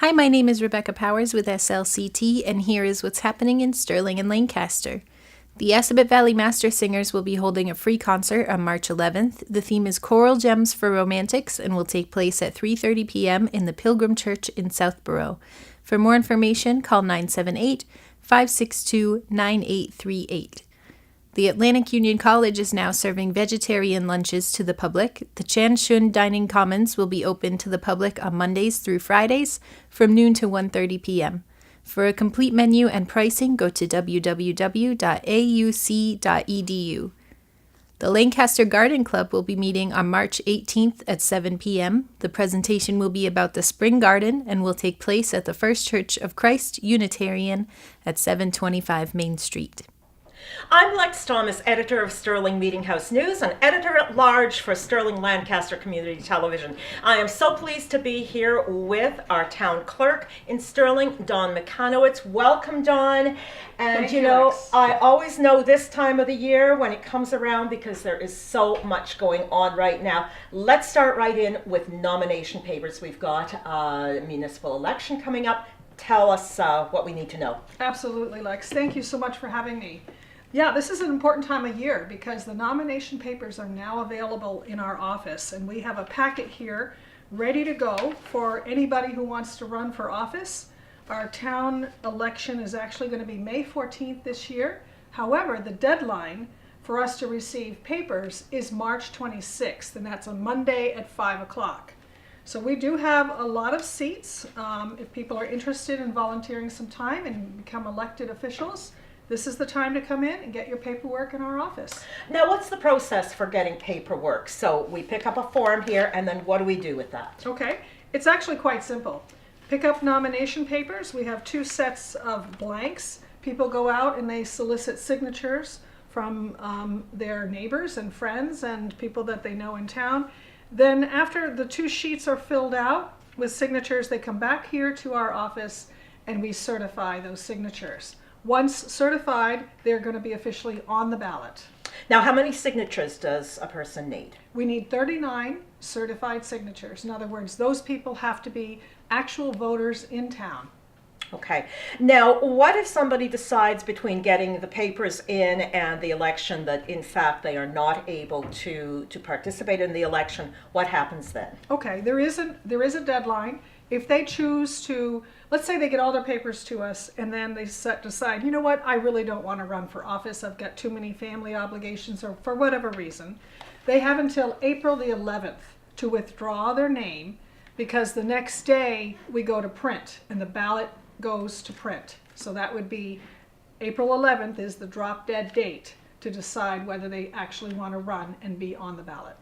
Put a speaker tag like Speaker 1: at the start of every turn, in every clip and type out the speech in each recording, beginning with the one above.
Speaker 1: Hi, my name is Rebecca Powers with SLCT, and here is what's happening in Sterling and Lancaster. The Assabet Valley Master Singers will be holding a free concert on March 11th. The theme is Choral Gems for Romantics and will take place at 3:30 p.m. in the Pilgrim Church in Southborough. For more information, call 978-562-9838. The Atlantic Union College is now serving vegetarian lunches to the public. The Chan Shun Dining Commons will be open to the public on Mondays through Fridays from noon to 1:30 p.m. For a complete menu and pricing, go to www.auc.edu. The Lancaster Garden Club will be meeting on March 18th at 7 p.m. The presentation will be about the spring garden and will take place at the First Church of Christ Unitarian at 725 Main Street.
Speaker 2: I'm Lex Thomas, editor of Sterling Meeting House News and editor-at-large for Sterling-Lancaster Community Television. I am so pleased to be here with our town clerk in Sterling, Dawn McCanowitz. Welcome, Dawn. And you know,
Speaker 3: Lex.
Speaker 2: I always know this time of the year when it comes around because there is so much going on right now. Let's start right in with nomination papers. We've got a municipal election coming up. Tell us what we need to know.
Speaker 3: Absolutely, Lex. Thank you so much for having me. Yeah, this is an important time of year because the nomination papers are now available in our office, and we have a packet here ready to go for anybody who wants to run for office. Our town election is actually going to be May 14th this year. However, the deadline for us to receive papers is March 26th, and that's a Monday at 5 o'clock. So we do have a lot of seats. If people are interested in volunteering some time and become elected officials, this is the time to come in and get your paperwork in our office.
Speaker 2: Now, what's the process for getting paperwork? So we pick up a form here, and then what do we do with that?
Speaker 3: Okay, it's actually quite simple. Pick up nomination papers. We have 2 sets of blanks. People go out and they solicit signatures from their neighbors and friends and people that they know in town. Then after the 2 sheets are filled out with signatures, they come back here to our office and we certify those signatures. Once certified, they're going to be officially on the ballot.
Speaker 2: Now, how many signatures does a person need?
Speaker 3: We need 39 certified signatures. In other words, those people have to be actual voters in town.
Speaker 2: Okay. Now, what if somebody decides between getting the papers in and the election that, in fact, they are not able to participate in the election? What happens then?
Speaker 3: Okay, there is a deadline. If they choose to, let's say they get all their papers to us and then they decide, you know what, I really don't want to run for office. I've got too many family obligations or for whatever reason. They have until April the 11th to withdraw their name because the next day we go to print and the ballot goes to print. So that would be April 11th is the drop dead date to decide whether they actually want to run and be on the ballot.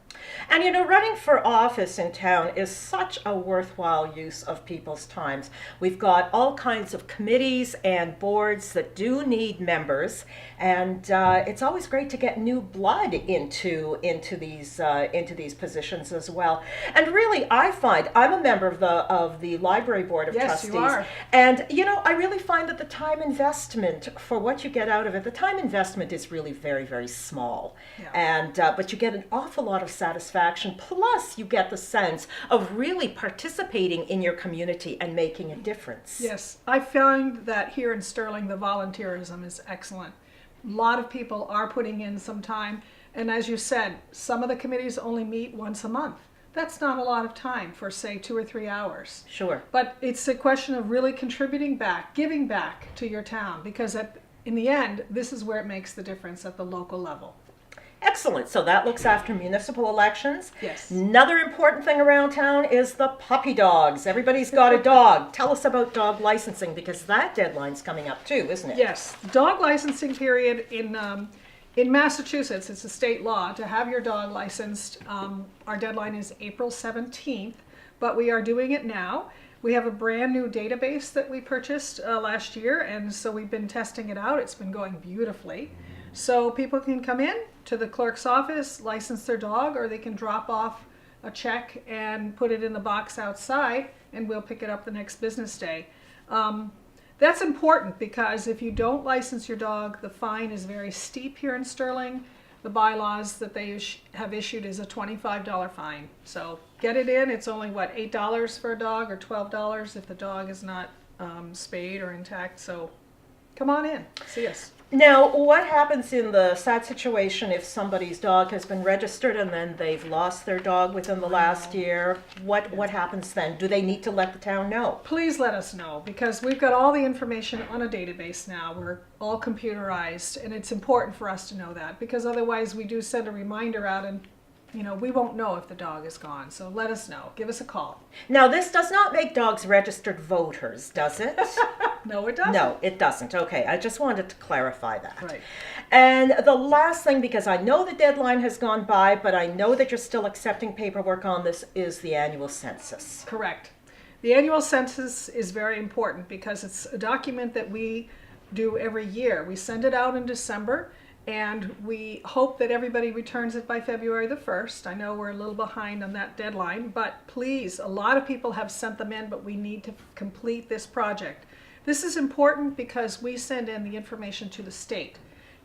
Speaker 2: And you know, running for office in town is such a worthwhile use of people's times. We've got all kinds of committees and boards that do need members, and it's always great to get new blood into these positions as well. And really, I find I'm a member of the library board of trustees.
Speaker 3: Yes, you are.
Speaker 2: And you know, I really find that the time investment for what you get out of it, the time investment is really very, very small.
Speaker 3: Yeah.
Speaker 2: And but you get an awful lot of satisfaction. Plus, you get the sense of really participating in your community and making a difference.
Speaker 3: Yes, I find that here in Sterling, the volunteerism is excellent. A lot of people are putting in some time. And as you said, some of the committees only meet once a month. That's not a lot of time for, say, 2 or 3 hours.
Speaker 2: Sure.
Speaker 3: But it's a question of really contributing back, giving back to your town, because in the end, this is where it makes the difference at the local level.
Speaker 2: Excellent. So that looks after municipal elections.
Speaker 3: Yes.
Speaker 2: Another important thing around town is the puppy dogs. Everybody's got a dog. Tell us about dog licensing because that deadline's coming up too, isn't it?
Speaker 3: Yes. Dog licensing period in Massachusetts, it's a state law to have your dog licensed. Our deadline is April 17th, but we are doing it now. We have a brand new database that we purchased last year, and so we've been testing it out. It's been going beautifully. So people can come in to the clerk's office, license their dog, or they can drop off a check and put it in the box outside, and we'll pick it up the next business day. That's important because if you don't license your dog, the fine is very steep here in Sterling. the bylaws that they have issued is a $25 fine. So get it in. It's only, what, $8 for a dog or $12 if the dog is not spayed or intact. So come on in, see us.
Speaker 2: Now, what happens in the sad situation if somebody's dog has been registered and then they've lost their dog within the last year? What happens then? Do they need to let the town know?
Speaker 3: Please let us know, because we've got all the information on a database now. We're all computerized, and it's important for us to know that, because otherwise we do send a reminder out and we won't know if the dog is gone. So let us know. Give us a call.
Speaker 2: Now, this does not make dogs registered voters, does it?
Speaker 3: No, it doesn't.
Speaker 2: No, it doesn't. Okay, I just wanted to clarify that.
Speaker 3: Right.
Speaker 2: And the last thing, because I know the deadline has gone by, but I know that you're still accepting paperwork on this, is the annual census.
Speaker 3: Correct. The annual census is very important because it's a document that we do every year. We send it out in December, and we hope that everybody returns it by February the 1st. I know we're a little behind on that deadline, but please, a lot of people have sent them in, but we need to complete this project. This is important because we send in the information to the state,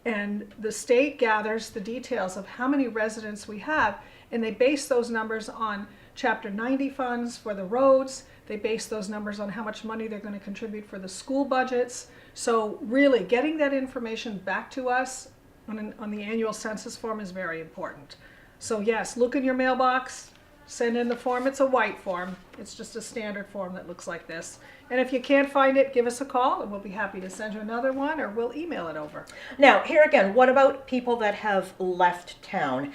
Speaker 3: and the state gathers the details of how many residents we have, and they base those numbers on Chapter 90 funds for the roads. They base those numbers on how much money they're going to contribute for the school budgets. So really getting that information back to us on the annual census form is very important. So yes, look in your mailbox, send in the form. It's a white form. It's just a standard form that looks like this. And if you can't find it, give us a call and we'll be happy to send you another one, or we'll email it over.
Speaker 2: Now, here again, what about people that have left town?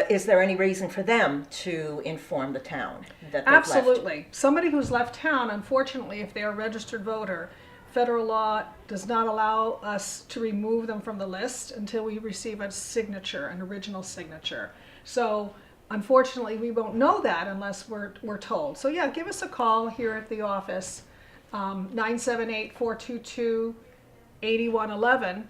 Speaker 2: Is there any reason for them to inform the town that they've
Speaker 3: Absolutely.
Speaker 2: left?
Speaker 3: Somebody who's left town, unfortunately, if they're a registered voter, federal law does not allow us to remove them from the list until we receive a signature, an original signature. So unfortunately, we won't know that unless we're told. So yeah, give us a call here at the office, 978-422-8111,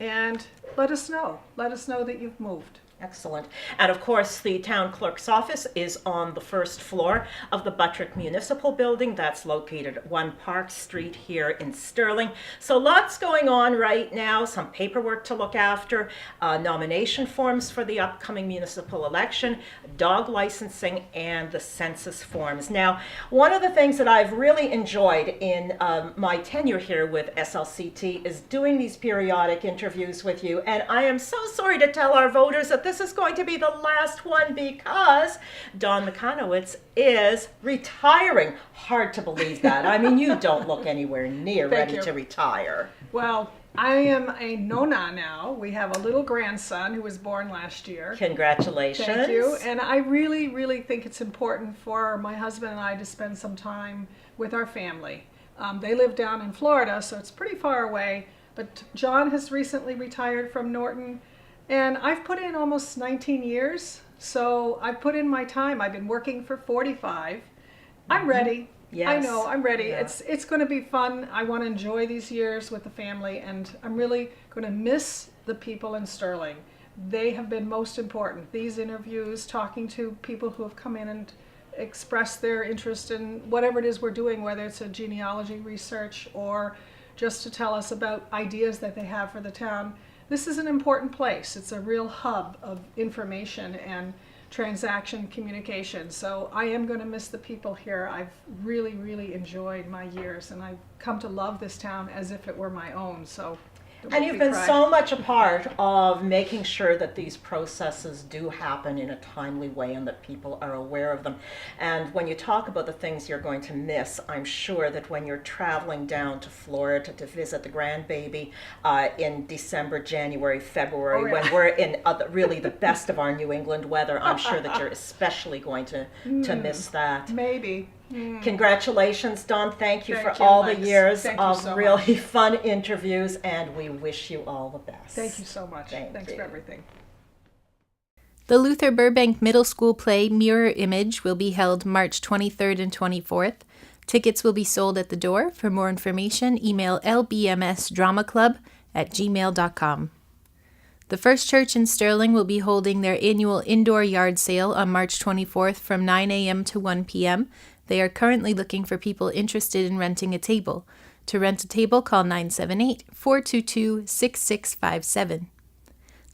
Speaker 3: and let us know. Let us know that you've moved.
Speaker 2: Excellent. And of course, the town clerk's office is on the first floor of the Buttrick Municipal Building. That's located at 1 Park Street here in Sterling. So lots going on right now, some paperwork to look after, nomination forms for the upcoming municipal election, dog licensing, and the census forms. Now, one of the things that I've really enjoyed in my tenure here with SLCT is doing these periodic interviews with you. And I am so sorry to tell our voters that this is going to be the last one because Don McConowitz is retiring. Hard to believe that. I mean, you don't look anywhere near ready to retire.
Speaker 3: Well, I am a nona now. We have a little grandson who was born last year.
Speaker 2: Congratulations.
Speaker 3: Thank you. And I really, really think it's important for my husband and I to spend some time with our family. They live down in Florida, so it's pretty far away. But John has recently retired from Norton. And I've put in almost 19 years, so I've put in my time. I've been working for 45. I'm ready.
Speaker 2: Yes.
Speaker 3: I know, I'm ready.
Speaker 2: Yeah.
Speaker 3: It's going to be fun. I want to enjoy these years with the family, and I'm really going to miss the people in Sterling. They have been most important. These interviews, talking to people who have come in and expressed their interest in whatever it is we're doing, whether it's a genealogy research or just to tell us about ideas that they have for the town. This is an important place. It's a real hub of information and transaction communication. So I am going to miss the people here. I've really, really enjoyed my years, and I've come to love this town as if it were my own. So
Speaker 2: And you've been so much a part of making sure that these processes do happen in a timely way and that people are aware of them. And when you talk about the things you're going to miss, I'm sure that when you're traveling down to Florida to visit the grandbaby in December, January, February, when we're in really the best of our New England weather, I'm sure that you're especially going to miss that.
Speaker 3: Maybe.
Speaker 2: Congratulations, Dawn. Thank you
Speaker 3: Thank
Speaker 2: for
Speaker 3: you,
Speaker 2: all
Speaker 3: Lex.
Speaker 2: the years
Speaker 3: Thank you
Speaker 2: of
Speaker 3: so
Speaker 2: really fun interviews, and we wish you all the best.
Speaker 3: Thank you so much. Thanks
Speaker 2: you.
Speaker 3: for everything.
Speaker 1: The Luther Burbank Middle School play Mirror Image will be held March 23rd and 24th. Tickets will be sold at the door. For more information, email lbmsdramaclub@gmail.com. The First Church in Sterling will be holding their annual indoor yard sale on March 24th from 9 a.m. to 1 p.m. They are currently looking for people interested in renting a table. To rent a table, call 978-422-6657.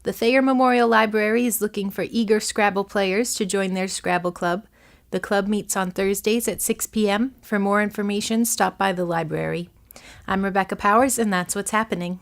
Speaker 1: The Thayer Memorial Library is looking for eager Scrabble players to join their Scrabble club. The club meets on Thursdays at 6 p.m. For more information, stop by the library. I'm Rebecca Powers, and that's what's happening.